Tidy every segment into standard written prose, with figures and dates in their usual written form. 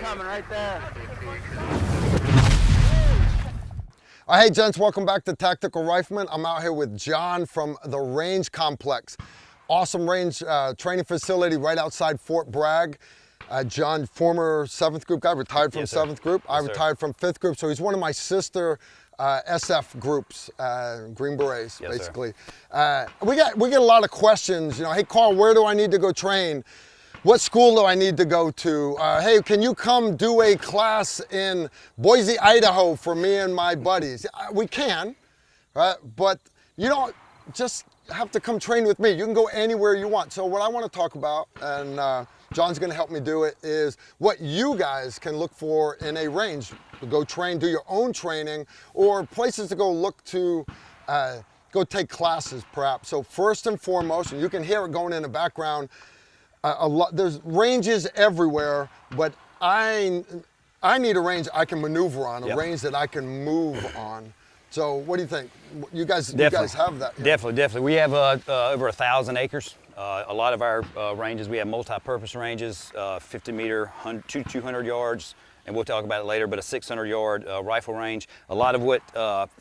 coming right there. Hey gents, welcome back to Tactical Rifleman. I'm out here with John from the Range Complex. Awesome range training facility right outside Fort Bragg. John, former 7th group guy, retired from 7th group. I retired from 5th group, so he's one of my sister SF groups, Green Berets, basically. We get a lot of questions, you know, hey Karl, where do I need to go train? What school do I need to go to? Hey, can you come do a class in Boise, Idaho for me and my buddies? We can, right? But you don't just have to come train with me. You can go anywhere you want. So what I want to talk about, and John's going to help me do it, is what you guys can look for in a range. Go train, do your own training, or places to go look to go take classes perhaps. So first and foremost, and you can hear it going in the background, there's ranges everywhere, but I need a range I can maneuver on, a range that I can move on. So what do you think? You guys have that. Yeah. Definitely. We have over 1,000 acres. A lot of our ranges, we have multi-purpose ranges, 50 meter, 200 yards, and we'll talk about it later, but a 600-yard rifle range. A lot of what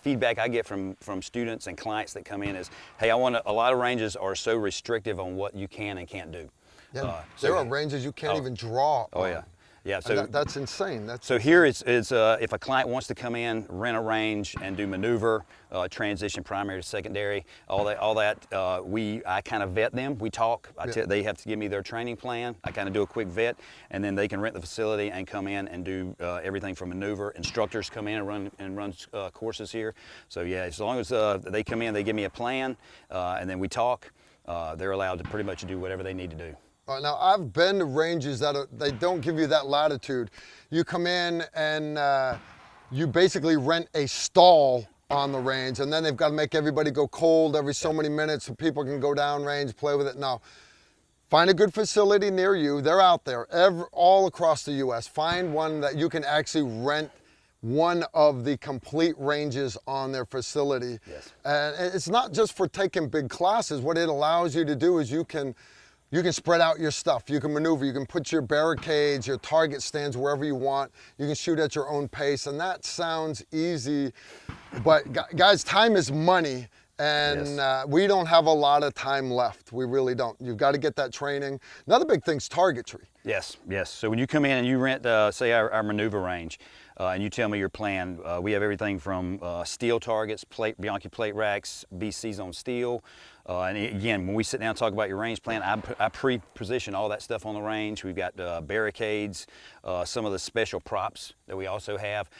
feedback I get from students and clients that come in is, hey, a lot of ranges are so restrictive on what you can and can't do. Yeah, there are ranges you can't even draw on. Yeah, so that's insane. Here it's if a client wants to come in, rent a range, and do maneuver, transition primary to secondary, all that, I kind of vet them. We talk. They have to give me their training plan. I kind of do a quick vet, and then they can rent the facility and come in and do everything from maneuver. Instructors come in and run courses here. So yeah, as long as they come in, they give me a plan, and then we talk. They're allowed to pretty much do whatever they need to do. Now, I've been to ranges that they don't give you that latitude. You come in and you basically rent a stall on the range, and then they've got to make everybody go cold every so many minutes so people can go down range, play with it. Now, find a good facility near you. They're out there all across the U.S. Find one that you can actually rent one of the complete ranges on their facility. Yes. And it's not just for taking big classes. What it allows you to do is you can spread out your stuff. You can maneuver. You can put your barricades, your target stands wherever you want. You can shoot at your own pace. And that sounds easy. But guys, time is money. And we don't have a lot of time left. We really don't. You've got to get that training. Another big thing is targetry. Yes. So when you come in and you rent, say, our maneuver range, and you tell me your plan, we have everything from steel targets, Bianchi plate racks, BCs on steel. And again, when we sit down and talk about your range plan, I pre-position all that stuff on the range. We've got barricades, some of the special props that we also have.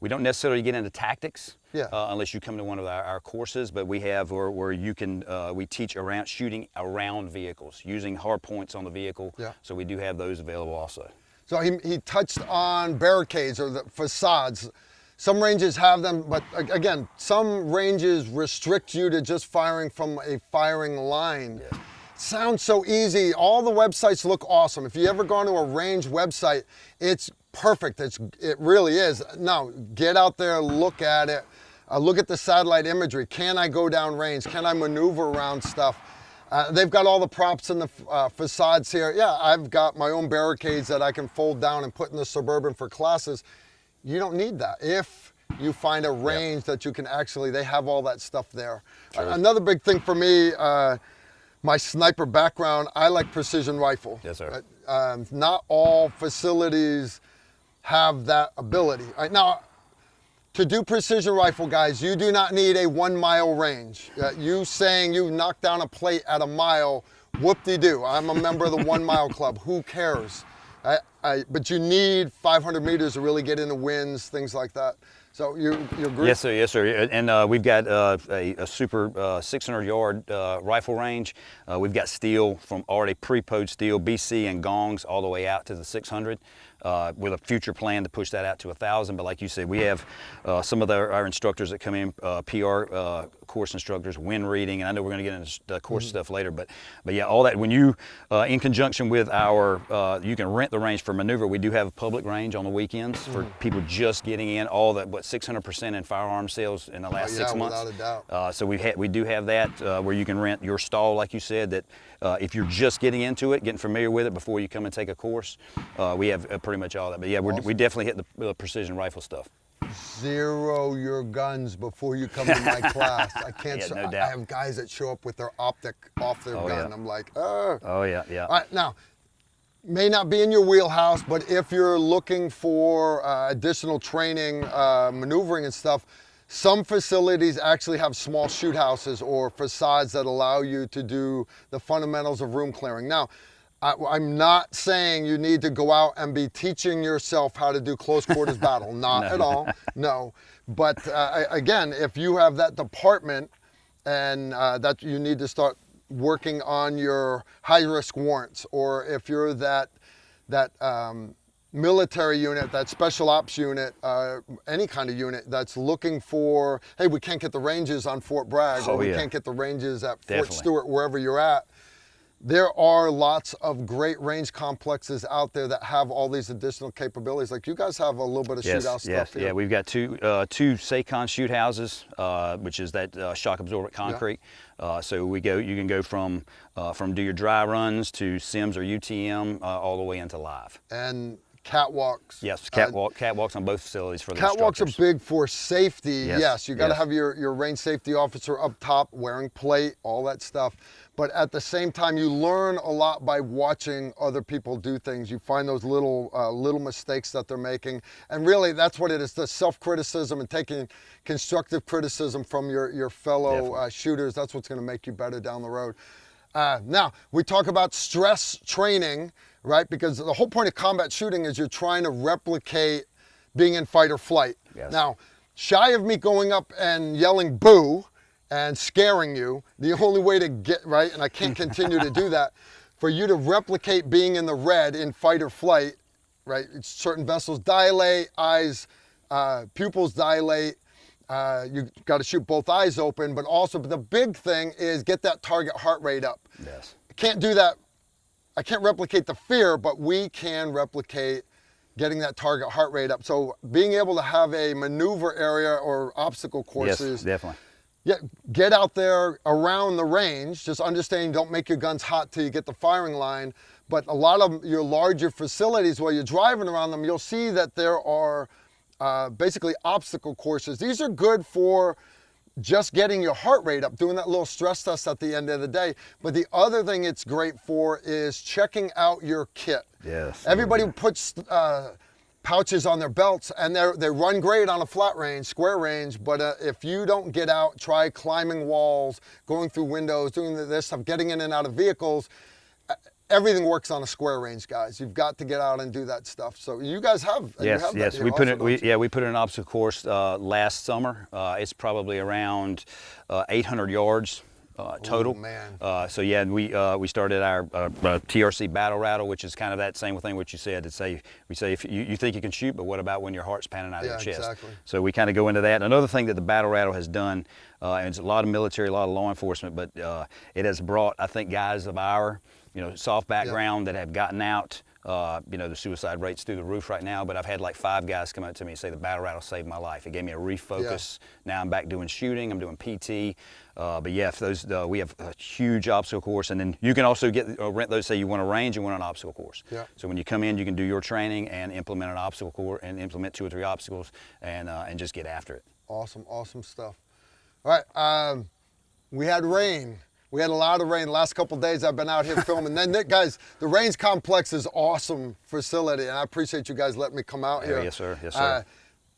We don't necessarily get into tactics unless you come to one of our courses, but we have where you can, we teach shooting around vehicles, using hard points on the vehicle. Yeah. So we do have those available also. So he touched on barricades or the facades. Some ranges have them, but again, some ranges restrict you to just firing from a firing line. Yeah. Sounds so easy. All the websites look awesome. If you ever gone to a range website, it's perfect. It really is. Now, get out there, look at it. Look at the satellite imagery. Can I go down range? Can I maneuver around stuff? They've got all the props in the facades here. Yeah, I've got my own barricades that I can fold down and put in the Suburban for classes. You don't need that. If you find a range that you can actually, they have all that stuff there. Another big thing for me, my sniper background, I like precision rifle. Yes, sir. Not all facilities have that ability. Now, to do precision rifle, guys, you do not need a 1 mile range. You saying you knock down a plate at a mile, whoop-de-doo. I'm a member of the 1 mile club. Who cares? But you need 500 meters to really get into winds, things like that. So you agree? Yes, sir. And we've got a super 600-yard rifle range. We've got steel from already pre-posed steel, BC and gongs all the way out to the 600. With a future plan to push that out to 1,000. But like you said, we have some of our instructors that come in, PR course instructors, wind reading, and I know we're going to get into the course stuff later. But yeah, all that, when you, in conjunction with our, you can rent the range for maneuver. We do have a public range on the weekends for people just getting in. All that, 600% in firearm sales in the last 6 months. Without a doubt. So we do have that where you can rent your stall, like you said, that if you're just getting into it, getting familiar with it before you come and take a course, we have pretty pretty much all that. But yeah, we definitely hit the precision rifle stuff. Zero your guns before you come to my class. I can't. Yeah, no I doubt. have guys that show up with their optic off their gun. Yeah. I'm like, oh. Oh yeah, yeah. All right, now, may not be in your wheelhouse, but if you're looking for additional training, maneuvering and stuff, some facilities actually have small shoot houses or facades that allow you to do the fundamentals of room clearing. Now, I'm not saying you need to go out and be teaching yourself how to do close quarters battle. Not at all, no. But again, if you have that department and that you need to start working on your high-risk warrants, or if you're that military unit, that special ops unit, any kind of unit that's looking for, hey, we can't get the ranges on Fort Bragg, or we can't get the ranges at Fort Stewart, wherever you're at. There are lots of great range complexes out there that have all these additional capabilities. Like you guys have a little bit of shoot house stuff here. Yeah, we've got two Saycon shoot houses, which is that shock absorbent concrete. So you can go from do your dry runs to sims or UTM all the way into live. And catwalks. Yes, catwalks on both facilities for the instructors. Catwalks are big for safety. Yes, you got to have your range safety officer up top wearing plate, all that stuff. But at the same time, you learn a lot by watching other people do things. You find those little mistakes that they're making. And really, that's what it is, the self-criticism and taking constructive criticism from your fellow shooters. That's what's going to make you better down the road. Now, we talk about stress training, right? Because the whole point of combat shooting is you're trying to replicate being in fight or flight. Yes. Now, shy of me going up and yelling boo and scaring you, the only way to get right, and I can't continue to do that, for you to replicate being in the red in fight or flight, right? Certain vessels dilate, eyes, pupils dilate. You got to shoot both eyes open, but also the big thing is get that target heart rate up. Yes. I can't do that. I can't replicate the fear, but we can replicate getting that target heart rate up. So being able to have a maneuver area or obstacle courses. Yes, definitely. Yeah, get out there around the range. Just understanding, don't make your guns hot till you get the firing line. But a lot of your larger facilities, while you're driving around them, you'll see that there are basically obstacle courses. These are good for just getting your heart rate up, doing that little stress test at the end of the day. But the other thing it's great for is checking out your kit. Yes. Everybody puts pouches on their belts, and they run great on a flat range, square range, but if you don't get out, try climbing walls, going through windows, doing this stuff, getting in and out of vehicles, everything works on a square range, guys. You've got to get out and do that stuff. So you guys have. Yes. We put in an obstacle course last summer. It's probably around 800 yards. Total. Oh, man. So yeah, we started our TRC battle rattle, which is kind of that same thing what you said. We say if you think you can shoot, but what about when your heart's pounding out of your chest? Exactly. So we kind of go into that. Another thing that the battle rattle has done, and it's a lot of military, a lot of law enforcement, but it has brought, I think, guys of our soft background that have gotten out. The suicide rate's through the roof right now, but I've had like 5 guys come up to me and say the battle rattle saved my life. It gave me a refocus. Now I'm back doing shooting, I'm doing PT. But yeah, we have a huge obstacle course, and then you can also rent those. Say you want a range, you want an obstacle course. Yeah. So when you come in, you can do your training and implement an obstacle course, and implement 2 or 3 obstacles, and just get after it. Awesome stuff. All right, we had rain. We had a lot of rain. The last couple of days I've been out here filming. Then, guys, the Range Complex is awesome facility, and I appreciate you guys letting me come out here. Yes, sir. Yes, sir.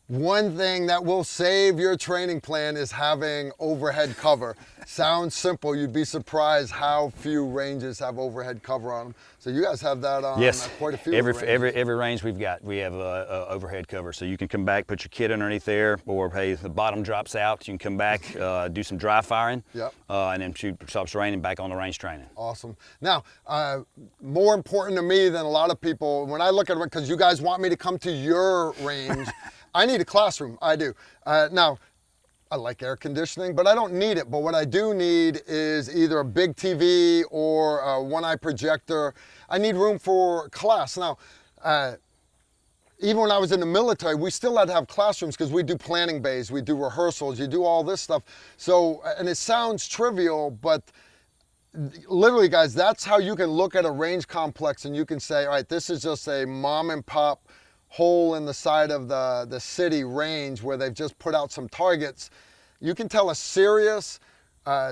One thing that will save your training plan is having overhead cover. Sounds simple. You'd be surprised how few ranges have overhead cover on them. So you guys have that on quite a few. Every range we have overhead cover. So you can come back, put your kit underneath there, or hey, the bottom drops out, you can come back, do some dry firing, and then stops raining, back on the range training. Awesome. Now, more important to me than a lot of people, when I look at it, because you guys want me to come to your range, I need a classroom. I do. Now, I like air conditioning, but I don't need it. But what I do need is either a big TV or a one-eye projector. I need room for class. Now, even when I was in the military, we still had to have classrooms because we do planning bays, we do rehearsals, you do all this stuff. So, and it sounds trivial, but literally, guys, that's how you can look at a range complex and you can say, all right, this is just a mom and pop hole in the side of the city range where they've just put out some targets. You can tell a serious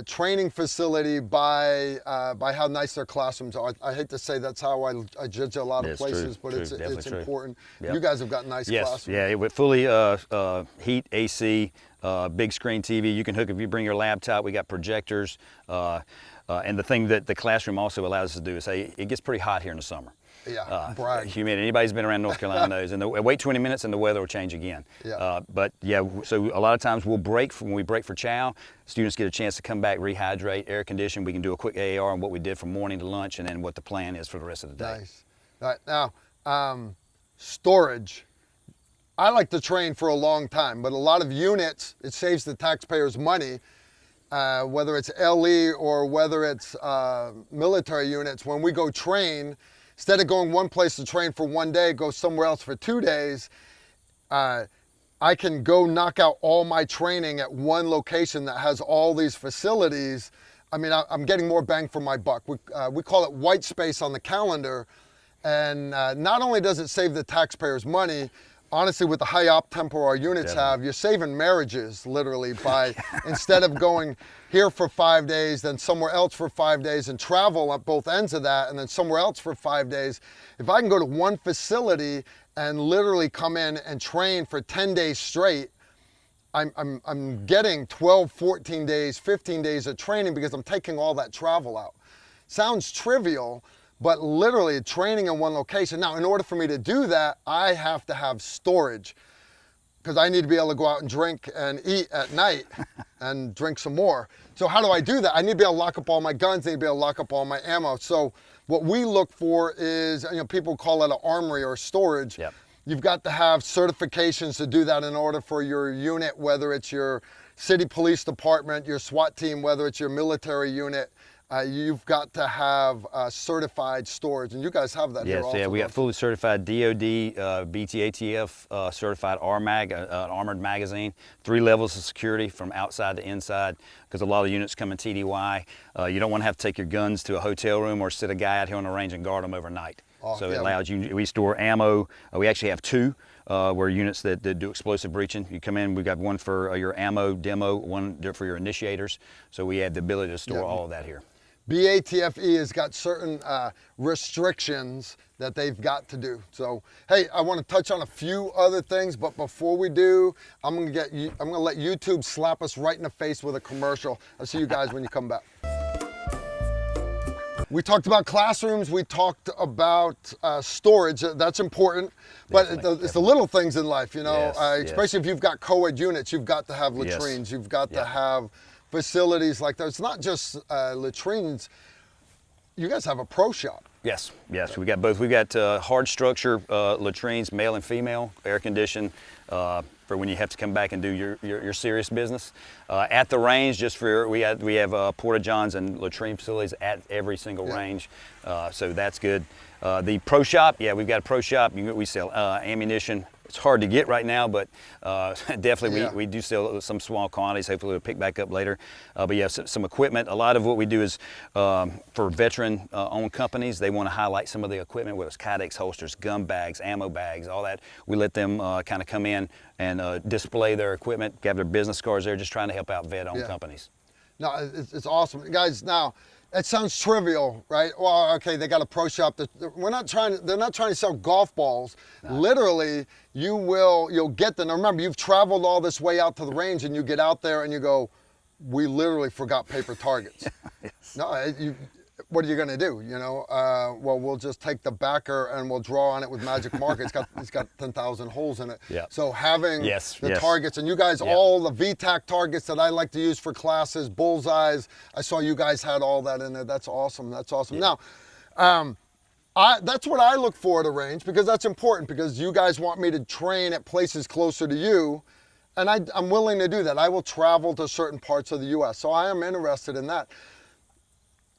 training facility by how nice their classrooms are. I hate to say that's how I judge a lot of places, but it's important. Yep. You guys have got nice classrooms. Yeah, with fully heat, AC, big screen TV. You can hook if you bring your laptop. We got projectors. And the thing that the classroom also allows us to do is, say, it gets pretty hot here in the summer. Yeah, brag. Humidity. Anybody's been around North Carolina knows. And wait 20 minutes and the weather will change again. Yeah. But yeah, so a lot of times we'll break when we break for chow. Students get a chance to come back, rehydrate, air condition. We can do a quick AAR on what we did from morning to lunch, and then what the plan is for the rest of the day. Nice. All right, now, storage. I like to train for a long time, but a lot of units, it saves the taxpayers money. Whether it's LE or whether it's military units, when we go train, instead of going one place to train for 1 day, go somewhere else for 2 days, I can go knock out all my training at one location that has all these facilities. I mean, I'm getting more bang for my buck. We call it white space on the calendar. And not only does it save the taxpayers money, honestly, with the high op tempo our units have, you're saving marriages literally by instead of going here for 5 days, then somewhere else for 5 days and travel at both ends of that, and then somewhere else for 5 days. If I can go to one facility and literally come in and train for 10 days straight, I'm getting 12, 14 days, 15 days of training because I'm taking all that travel out. Sounds trivial, but literally training in one location. Now, in order for me to do that, I have to have storage because I need to be able to go out and drink and eat at night and drink some more. So how do I do that? I need to be able to lock up all my guns, I need to be able to lock up all my ammo. So what we look for is, people call it an armory or storage. Yep. You've got to have certifications to do that in order for your unit, whether it's your city police department, your SWAT team, whether it's your military unit. You've got to have certified storage, and you guys have that here also. Yes, yeah, we got fully certified DOD, BTATF certified RMAG, an armored magazine, 3 levels of security from outside to inside, because a lot of units come in TDY. You don't want to have to take your guns to a hotel room or sit a guy out here on the range and guard them overnight. So it allows you, we store ammo. We actually have 2. We're units that do explosive breaching. You come in, we've got one for your ammo demo, one for your initiators. So we have the ability to store all of that here. BATFE has got certain restrictions that they've got to do. So, hey, I want to touch on a few other things, but before we do, I'm gonna let YouTube slap us right in the face with a commercial. I'll see you guys when you come back. We talked about classrooms, we talked about storage, that's important, but it's the little things in life, especially if you've got co-ed units, you've got to have latrines, you've got to have facilities like that. It's not just latrines, you guys have a pro shop. Yes, we got both. We got hard structure latrines, male and female, air conditioned, for when you have to come back and do your serious business. At the range, we have porta johns and latrine facilities at every single range, so that's good. The pro shop, we've got a pro shop. We sell ammunition. It's hard to get right now, but definitely we do sell some small quantities. Hopefully we'll pick back up later. But yeah, some equipment. A lot of what we do is for veteran-owned companies, they want to highlight some of the equipment, whether it's Kydex holsters, gun bags, ammo bags, all that. We let them kind of come in and display their equipment, have their business cards there, just trying to help out vet-owned companies. No, it's awesome. Guys, now, it sounds trivial, right? Well, okay, they got a pro shop. They're not trying to sell golf balls. No. Literally, you'll get them. Now remember, you've traveled all this way out to the range and you get out there and you go, we literally forgot paper targets. Yes. No, what are you gonna do? Well, we'll just take the backer and we'll draw on it with magic marker. It's got 10,000 holes in it. Yep. So having the targets, and you guys, all the VTAC targets that I like to use for classes, bullseyes, I saw you guys had all that in there. That's awesome. That's awesome. Yeah. Now, that's what I look for at a range, because that's important, because you guys want me to train at places closer to you, and I'm willing to do that. I will travel to certain parts of the U.S., so I am interested in that.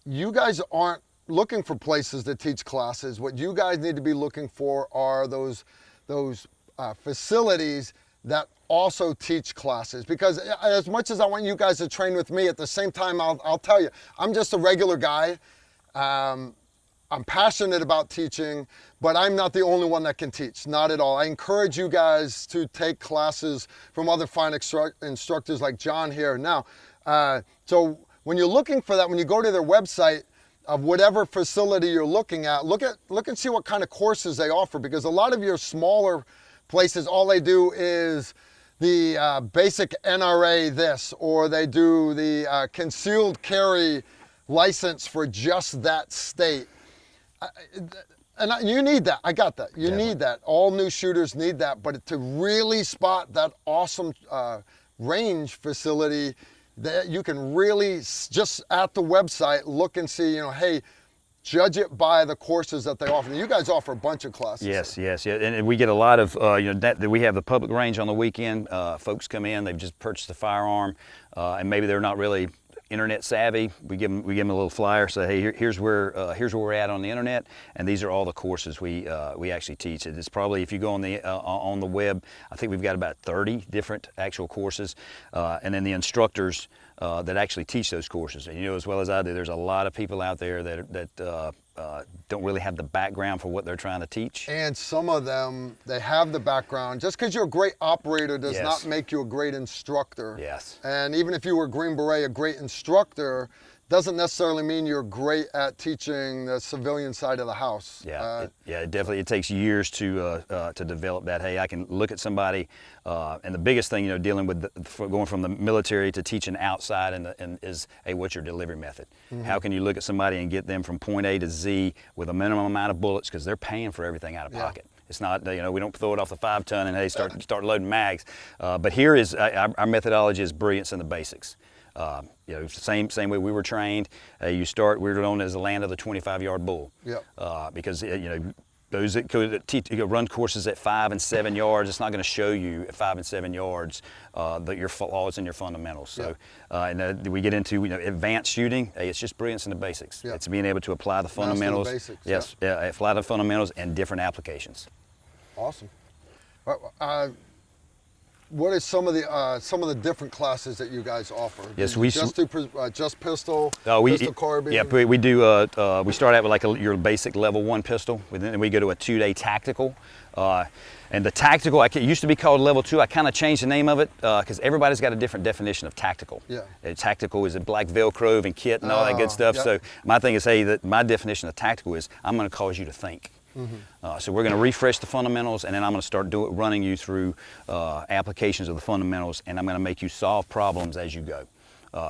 You guys aren't looking for places to teach classes. What you guys need to be looking for are those facilities that also teach classes, because as much as I want you guys to train with me, at the same time, I'll tell you, I'm just a regular guy. I'm passionate about teaching, but I'm not the only one that can teach, not at all. I encourage you guys to take classes from other fine instructors like John here. Now, so when you're looking for that, when you go to their website of whatever facility you're looking at, look and see what kind of courses they offer, because a lot of your smaller places, all they do is the basic NRA this, or they do the concealed carry license for just that state. And you need that. I got that. You need that. All new shooters need that. But to really spot that awesome range facility, that you can really just at the website look and see, hey, judge it by the courses that they offer. You guys offer a bunch of classes. Yes, and we get a lot of, that we have the public range on the weekend. Folks come in, they've just purchased a firearm, and maybe they're not really internet savvy. We give them a little flyer, say, hey, here's where we're at on the internet, and these are all the courses we actually teach. It's probably, if you go on the web, I think we've got about 30 different actual courses, and then the instructors that actually teach those courses. And as well as I do, there's a lot of people out there that don't really have the background for what they're trying to teach. And some of them, they have the background. Just because you're a great operator does not make you a great instructor. Yes. And even if you were a Green Beret, a great instructor, doesn't necessarily mean you're great at teaching the civilian side of the house. It definitely, it takes years to develop that. Hey, I can look at somebody, and the biggest thing, dealing with going from the military to teaching outside and is, hey, what's your delivery method? Mm-hmm. How can you look at somebody and get them from point A to Z with a minimum amount of bullets, because they're paying for everything out of pocket. It's not, we don't throw it off the 5-ton and hey, start loading mags. But here is our methodology is brilliance in the basics. Same way we were trained. We were known as the land of the 25-yard bull. Because those that could run courses at 5 and 7 yards, it's not going to show you at 5 and 7 yards your flaws and your fundamentals. So, and we get into advanced shooting. Hey, it's just brilliance in the basics. It's being able to apply the fundamentals. Apply the fundamentals and different applications. Awesome. What are some of the different classes that you guys offer? Yes, we just do just pistol, pistol carbine. Yeah, we do. We start out with your basic level 1 pistol, then we go to a 2-day tactical. And the tactical, it used to be called level 2. I kind of changed the name of it because everybody's got a different definition of tactical. Tactical is a black Velcro and kit and all that good stuff. So my thing is, hey, my definition of tactical is I'm going to cause you to think. So we're going to refresh the fundamentals, and then I'm going to start running you through applications of the fundamentals, and I'm going to make you solve problems as you go.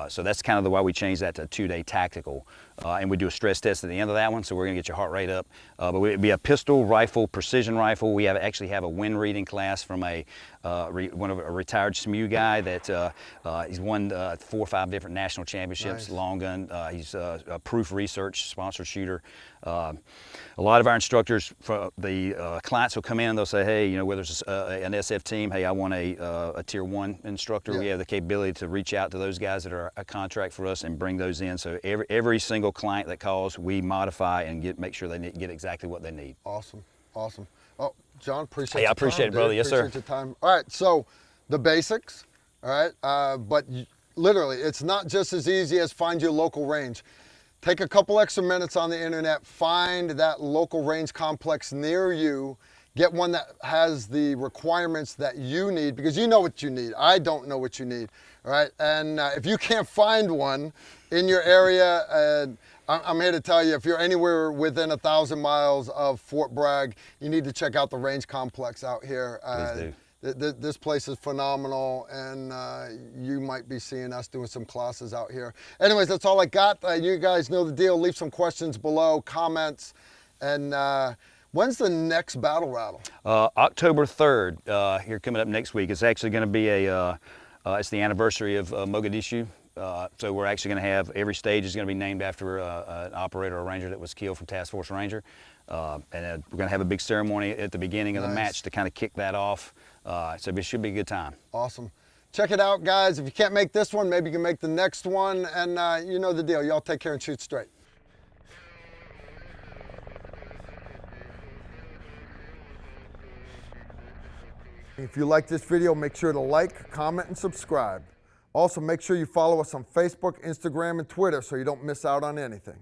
So that's kind of the why we changed that to a 2-day tactical. And we do a stress test at the end of that one, so we're going to get your heart rate up. But it'd be a pistol, rifle, precision rifle. We actually have a wind reading class from a retired SMU guy that he's won 4 or 5 different national championships, long gun. He's a proof research sponsored shooter. A lot of our instructors, the clients will come in and they'll say, hey, whether it's an SF team, hey, I want a tier 1 instructor. We have the capability to reach out to those guys that are a contract for us and bring those in. So every single client that calls, we modify and make sure they get exactly what they need. Awesome. Oh, John, appreciate your time. I appreciate it, brother. Yes, sir. Appreciate your time. All right, so the basics, all right, but literally, it's not just as easy as find your local range. Take a couple extra minutes on the internet, find that local range complex near you, get one that has the requirements that you need, because you know what you need. I don't know what you need, all right? And if you can't find one in your area, I'm here to tell you, if you're anywhere within 1,000 miles of Fort Bragg, you need to check out the range complex out here. Please do. This place is phenomenal, and you might be seeing us doing some classes out here. Anyways, that's all I got. You guys know the deal. Leave some questions below, comments, and when's the next battle rattle? October 3rd, here coming up next week. It's actually going to be it's the anniversary of Mogadishu. So we're actually going to have, every stage is going to be named after an operator or ranger that was killed from Task Force Ranger. And we're going to have a big ceremony at the beginning of the match to kind of kick that off. So it should be a good time. Awesome. Check it out, guys. If you can't make this one, maybe you can make the next one. And you know the deal. Y'all take care and shoot straight. If you like this video, make sure to like, comment, and subscribe. Also, make sure you follow us on Facebook, Instagram, and Twitter so you don't miss out on anything.